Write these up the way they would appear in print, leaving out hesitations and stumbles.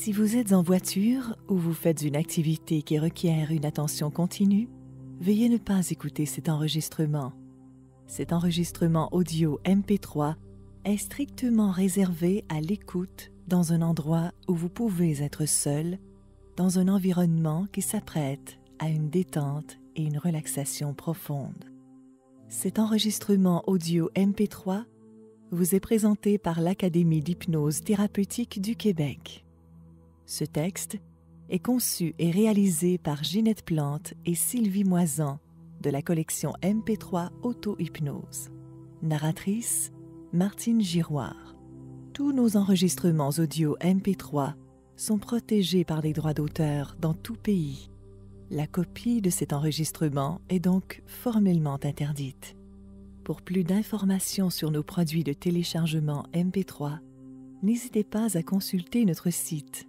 Si vous êtes en voiture ou vous faites une activité qui requiert une attention continue, veuillez ne pas écouter cet enregistrement. Cet enregistrement audio MP3 est strictement réservé à l'écoute dans un endroit où vous pouvez être seul, dans un environnement qui s'apprête à une détente et une relaxation profonde. Cet enregistrement audio MP3 vous est présenté par l'Académie d'hypnose thérapeutique du Québec. Ce texte est conçu et réalisé par Ginette Plante et Sylvie Moisan de la collection MP3 Auto-Hypnose. Narratrice, Martine Giroir. Tous nos enregistrements audio MP3 sont protégés par les droits d'auteur dans tout pays. La copie de cet enregistrement est donc formellement interdite. Pour plus d'informations sur nos produits de téléchargement MP3, n'hésitez pas à consulter notre site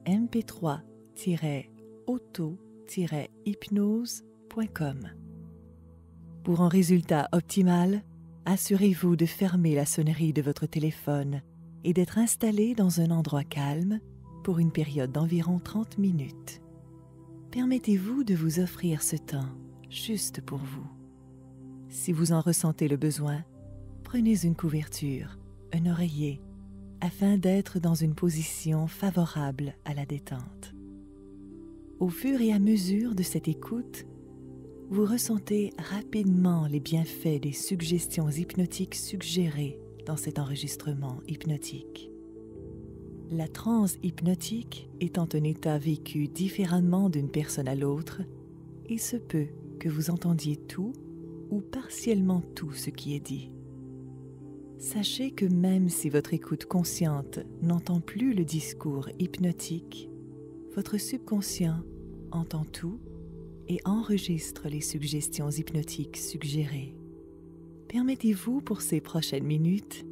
mp3-auto-hypnose.com. Pour un résultat optimal, assurez-vous de fermer la sonnerie de votre téléphone et d'être installé dans un endroit calme pour une période d'environ 30 minutes. Permettez-vous de vous offrir ce temps juste pour vous. Si vous en ressentez le besoin, prenez une couverture, un oreiller, afin d'être dans une position favorable à la détente. Au fur et à mesure de cette écoute, vous ressentez rapidement les bienfaits des suggestions hypnotiques suggérées dans cet enregistrement hypnotique. La transe hypnotique étant un état vécu différemment d'une personne à l'autre, il se peut que vous entendiez tout ou partiellement tout ce qui est dit. Sachez que même si votre écoute consciente n'entend plus le discours hypnotique, votre subconscient entend tout et enregistre les suggestions hypnotiques suggérées. Permettez-vous pour ces prochaines minutes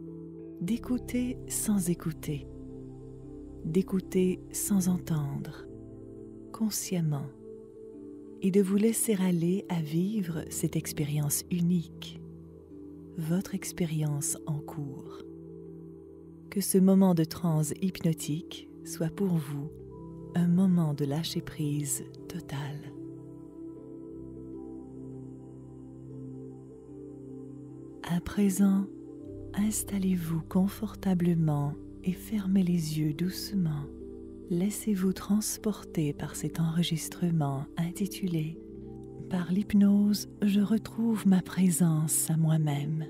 d'écouter sans écouter, d'écouter sans entendre, consciemment, et de vous laisser aller à vivre cette expérience unique, votre expérience en cours. Que ce moment de transe hypnotique soit pour vous un moment de lâcher-prise total. À présent, installez-vous confortablement et fermez les yeux doucement. Laissez-vous transporter par cet enregistrement intitulé « Par l'hypnose, je retrouve ma présence à moi-même ».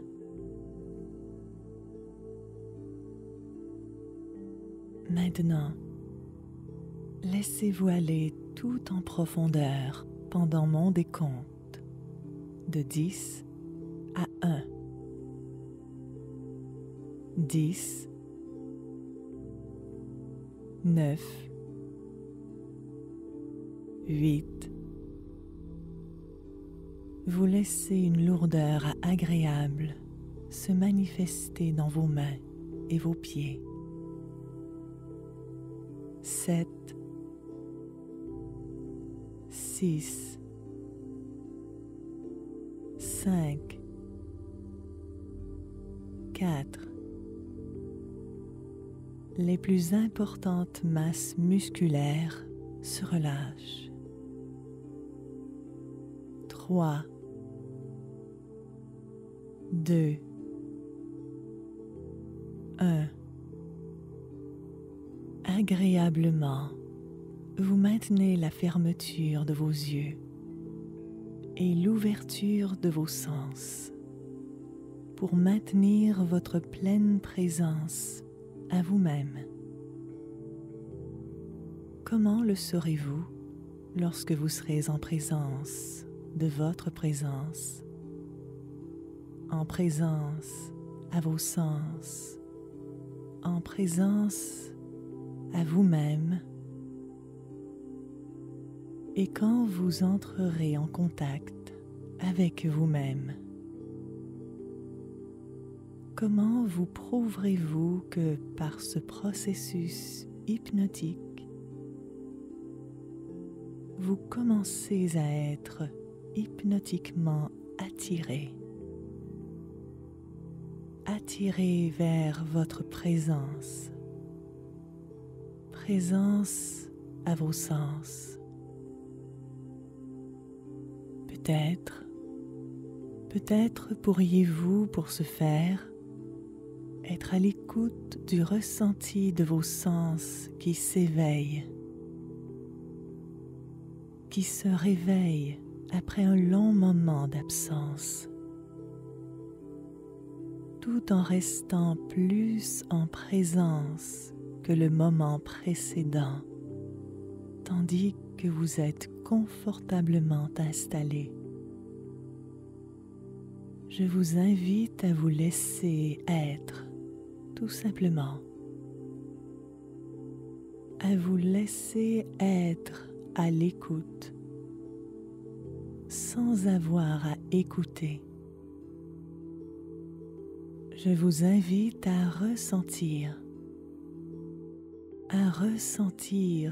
Maintenant, laissez-vous aller tout en profondeur pendant mon décompte de 10 à 1. 10, 9, 8. Vous laissez une lourdeur agréable se manifester dans vos mains et vos pieds. 7, 6, 5, 4. Les plus importantes masses musculaires se relâchent. 3, 2, 1. Agréablement, vous maintenez la fermeture de vos yeux et l'ouverture de vos sens pour maintenir votre pleine présence à vous-même. Comment le saurez-vous lorsque vous serez en présence de votre présence, en présence à vos sens, en présence à vous-même, et quand vous entrerez en contact avec vous-même? Comment vous prouverez-vous que par ce processus hypnotique, vous commencez à être hypnotiquement attiré vers votre présence présence à vos sens. Peut-être pourriez-vous, pour ce faire, être à l'écoute du ressenti de vos sens qui s'éveillent, qui se réveillent après un long moment d'absence, tout en restant plus en présence que le moment précédent, tandis que vous êtes confortablement installé. Je vous invite à vous laisser être, tout simplement, à vous laisser être à l'écoute, sans avoir à écouter. Je vous invite à ressentir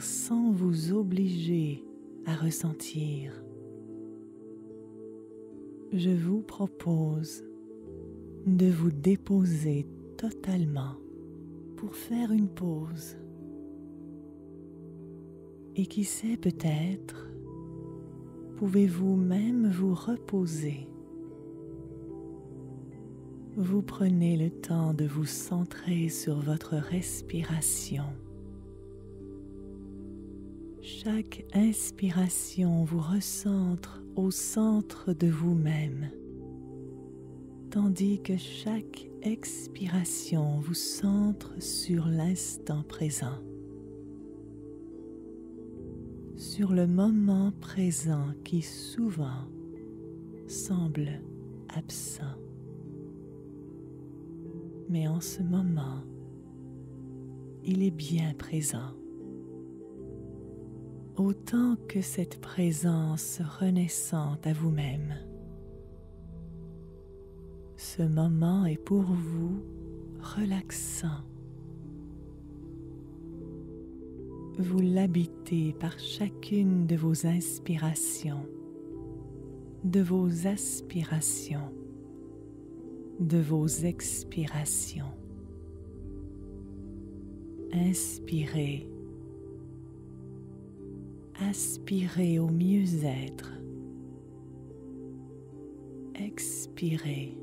sans vous obliger à ressentir. Je vous propose de vous déposer totalement pour faire une pause. Et qui sait, peut-être, pouvez-vous même vous reposer. Vous prenez le temps de vous centrer sur votre respiration. Chaque inspiration vous recentre au centre de vous-même, tandis que chaque expiration vous centre sur l'instant présent, sur le moment présent qui souvent semble absent. Mais en ce moment, il est bien présent. Autant que cette présence renaissante à vous-même. Ce moment est pour vous relaxant. Vous l'habitez par chacune de vos inspirations, de vos aspirations, de vos expirations. Inspirez. Aspirez au mieux-être. Expirez.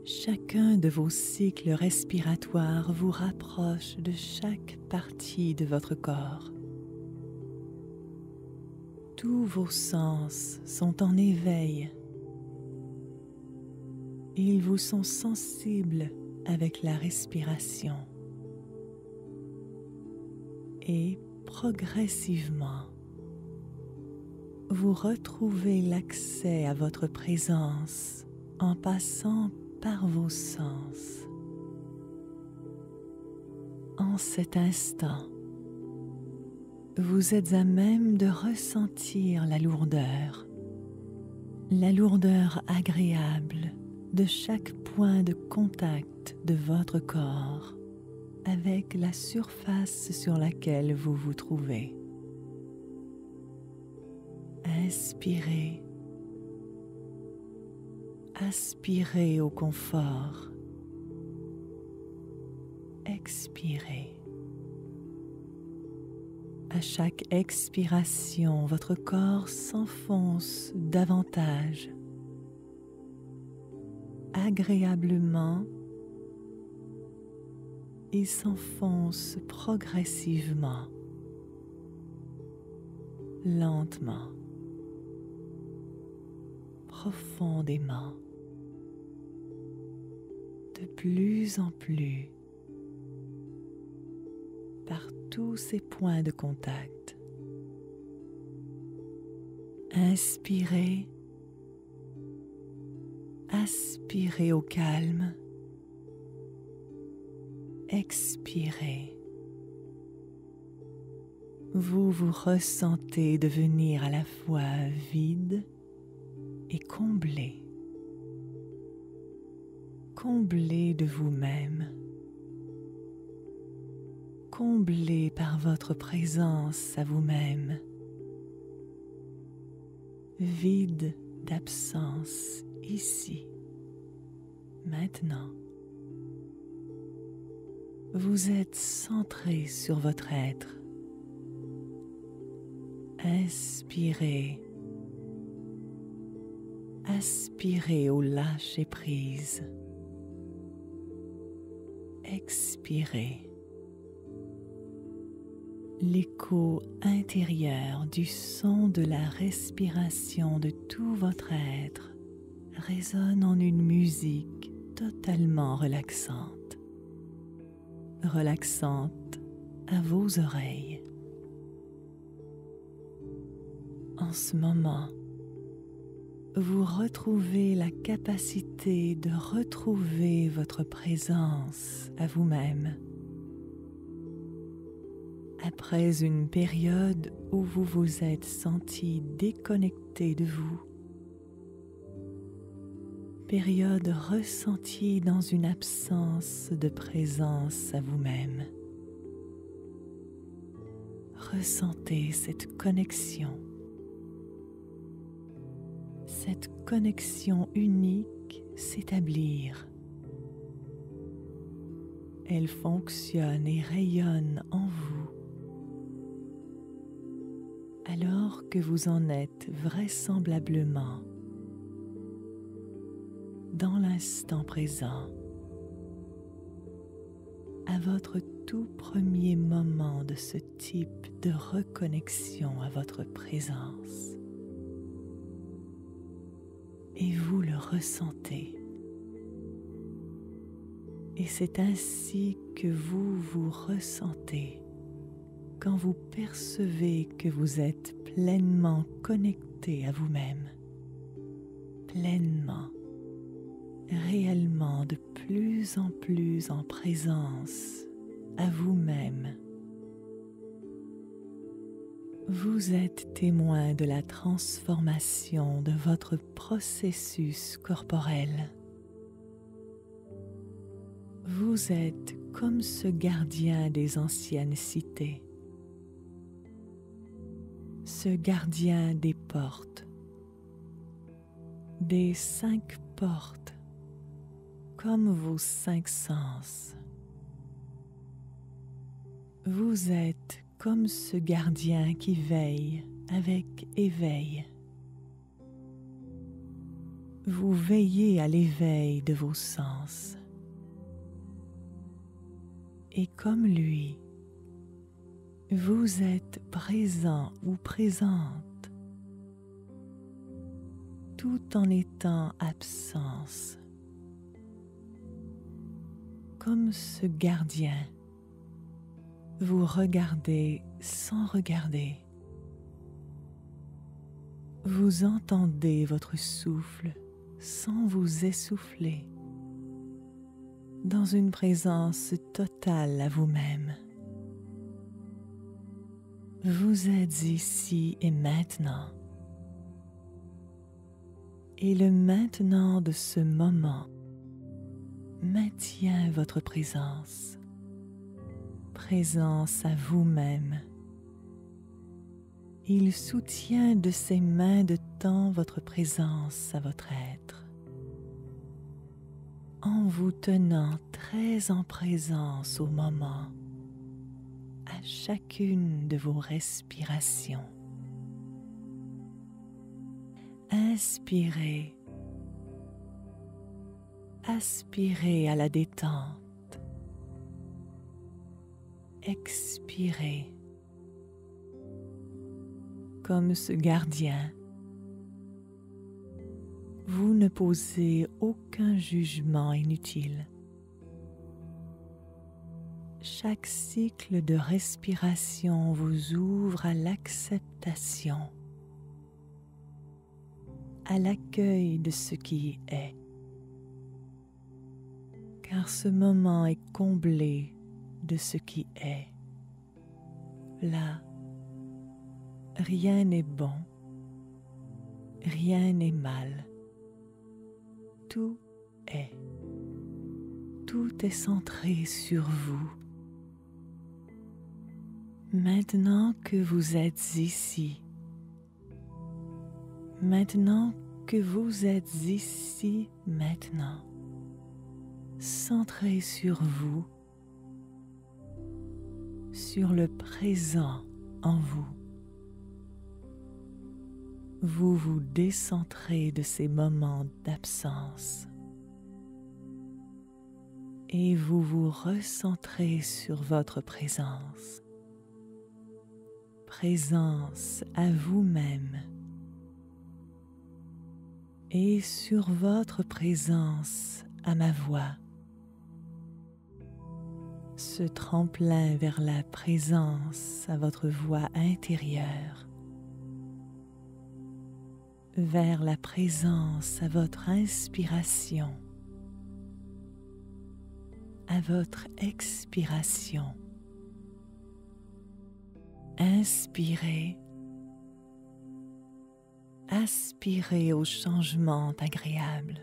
Chacun de vos cycles respiratoires vous rapproche de chaque partie de votre corps. Tous vos sens sont en éveil. Ils vous sont sensibles avec la respiration. Et progressivement, vous retrouvez l'accès à votre présence en passant par vos sens. En cet instant, vous êtes à même de ressentir la lourdeur agréable de chaque point de contact de votre corps avec la surface sur laquelle vous vous trouvez. Inspirez. Aspirez au confort. Expirez. À chaque expiration, votre corps s'enfonce davantage, agréablement. Il s'enfonce progressivement, lentement, profondément, de plus en plus, par tous ces points de contact. Inspirez, aspirez au calme. Expirez. Vous vous ressentez devenir à la fois vide et comblé. Comblé de vous-même. Comblé par votre présence à vous-même. Vide d'absence ici, maintenant. Vous êtes centré sur votre être. Inspirez. Aspirez au lâcher-prise. Expirez. L'écho intérieur du son de la respiration de tout votre être résonne en une musique totalement relaxante. Relaxante à vos oreilles. En ce moment, vous retrouvez la capacité de retrouver votre présence à vous-même. Après une période où vous vous êtes senti déconnecté de vous, période ressentie dans une absence de présence à vous-même. Ressentez cette connexion unique s'établir. Elle fonctionne et rayonne en vous, alors que vous en êtes vraisemblablement dans l'instant présent, à votre tout premier moment de ce type de reconnexion à votre présence. Et vous le ressentez. Et c'est ainsi que vous vous ressentez quand vous percevez que vous êtes pleinement connecté à vous-même, pleinement, réellement de plus en plus en présence à vous-même. Vous êtes témoin de la transformation de votre processus corporel. Vous êtes comme ce gardien des anciennes cités, ce gardien des portes, des 5 portes, comme vos 5 sens. Vous êtes comme ce gardien qui veille avec éveil. Vous veillez à l'éveil de vos sens. Et comme lui, vous êtes présent ou présente, tout en étant absence. Comme ce gardien, vous regardez sans regarder. Vous entendez votre souffle sans vous essouffler, dans une présence totale à vous-même. Vous êtes ici et maintenant. Et le maintenant de ce moment maintient votre présence à vous-même. Il soutient de ses mains de temps votre présence à votre être, en vous tenant très en présence au moment, à chacune de vos respirations. Inspirez, aspirez à la détente. Expirez. Comme ce gardien, vous ne posez aucun jugement inutile. Chaque cycle de respiration vous ouvre à l'acceptation, à l'accueil de ce qui est. Car ce moment est comblé de ce qui est. Là, rien n'est bon, rien n'est mal. Tout est. Tout est centré sur vous. Maintenant que vous êtes ici, maintenant, centré sur vous, sur le présent en vous. Vous vous décentrez de ces moments d'absence et vous vous recentrez sur votre présence. Présence à vous-même et sur votre présence à ma voix. Ce tremplin vers la présence à votre voix intérieure, vers la présence à votre inspiration, à votre expiration. Inspirez, aspirez au changement agréable.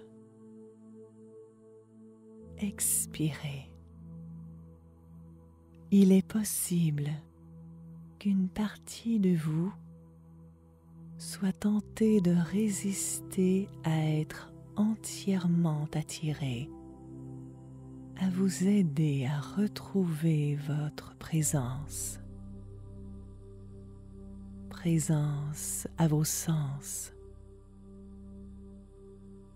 Expirez. Il est possible qu'une partie de vous soit tentée de résister à être entièrement attirée, à vous aider à retrouver votre présence. Présence à vos sens.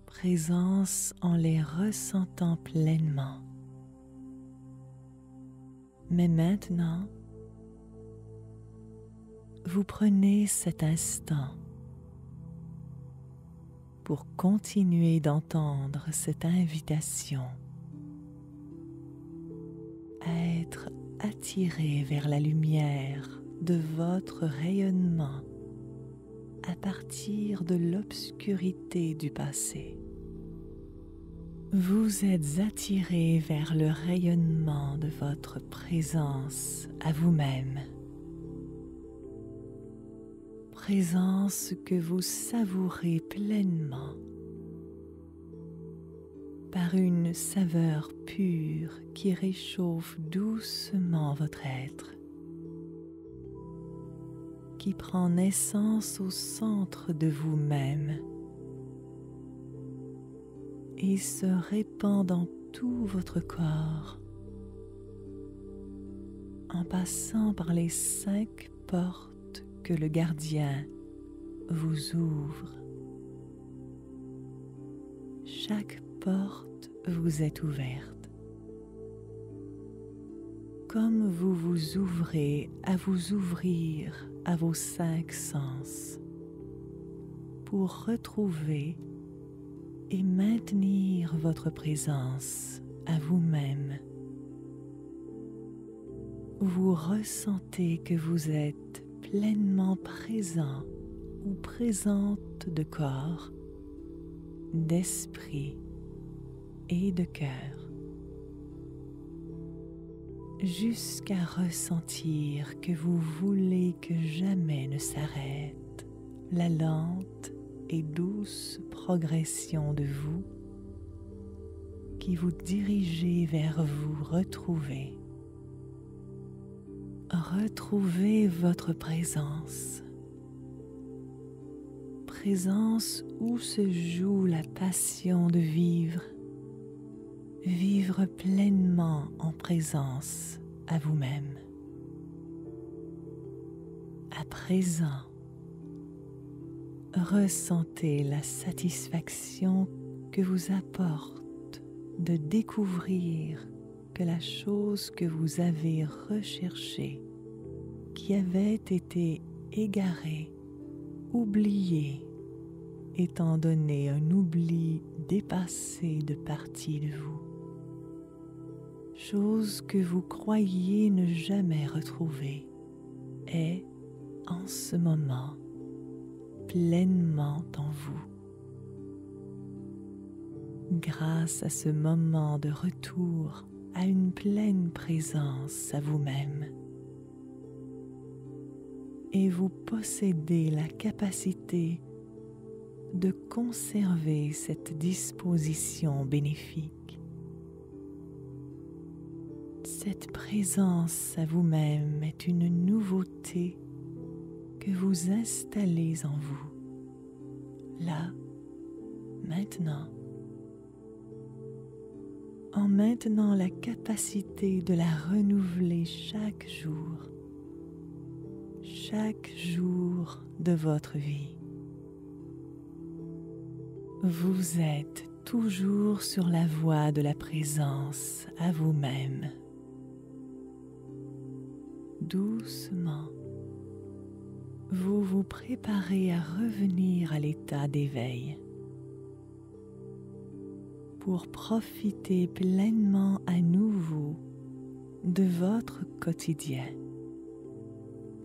Présence en les ressentant pleinement. Mais maintenant, vous prenez cet instant pour continuer d'entendre cette invitation à être attiré vers la lumière de votre rayonnement à partir de l'obscurité du passé. Vous êtes attiré vers le rayonnement de votre présence à vous-même. Présence que vous savourez pleinement par une saveur pure qui réchauffe doucement votre être, qui prend naissance au centre de vous-même et se répand dans tout votre corps en passant par les 5 portes que le gardien vous ouvre. Chaque porte vous est ouverte, comme vous vous ouvrez à vous ouvrir à vos 5 sens pour retrouver et maintenir votre présence à vous-même. Vous ressentez que vous êtes pleinement présent ou présente de corps, d'esprit et de cœur, jusqu'à ressentir que vous voulez que jamais ne s'arrête la lente et douce progression de vous qui vous dirigez vers vous retrouver. Retrouvez votre présence. Présence où se joue la passion de vivre. Vivre pleinement en présence à vous-même. À présent, ressentez la satisfaction que vous apporte de découvrir que la chose que vous avez recherchée, qui avait été égarée, oubliée, étant donné un oubli dépassé de partie de vous, chose que vous croyiez ne jamais retrouver, est en ce moment pleinement en vous. Grâce à ce moment de retour à une pleine présence à vous-même, et vous possédez la capacité de conserver cette disposition bénéfique. Cette présence à vous-même est une nouveauté que vous installez en vous, là, maintenant, en maintenant la capacité de la renouveler chaque jour de votre vie. Vous êtes toujours sur la voie de la présence à vous-même. Doucement, vous vous préparez à revenir à l'état d'éveil pour profiter pleinement à nouveau de votre quotidien,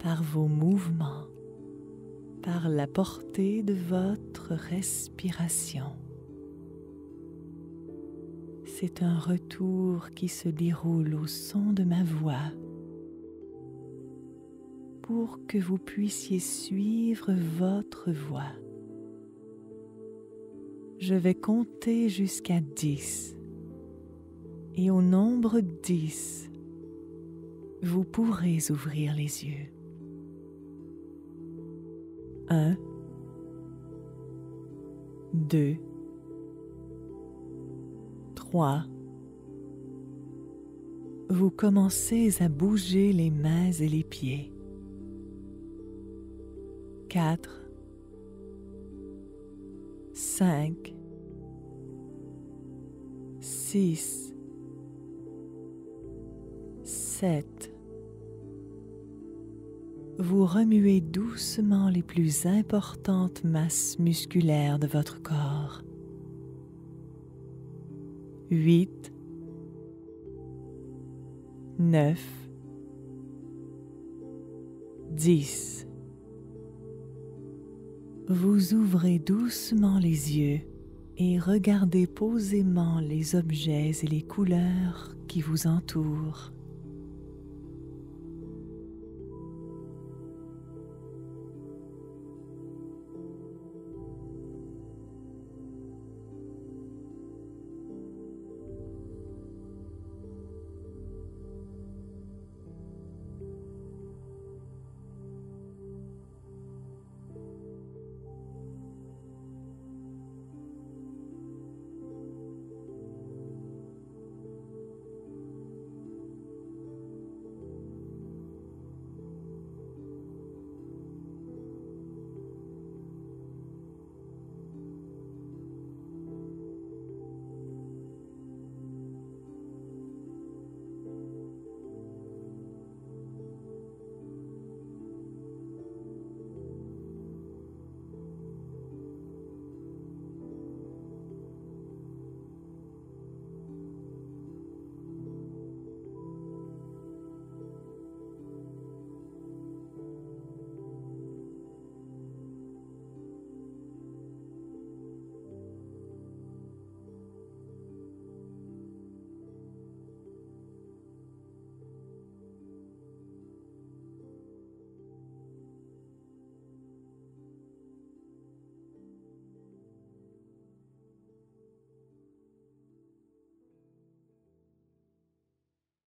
par vos mouvements, par la portée de votre respiration. C'est un retour qui se déroule au son de ma voix pour que vous puissiez suivre votre voix. Je vais compter jusqu'à 10 et au nombre 10, vous pourrez ouvrir les yeux. 1, 2, 3. Vous commencez à bouger les mains et les pieds. 4, 5, 6, 7. Vous remuez doucement les plus importantes masses musculaires de votre corps. 8, 9, 10. Vous ouvrez doucement les yeux et regardez posément les objets et les couleurs qui vous entourent.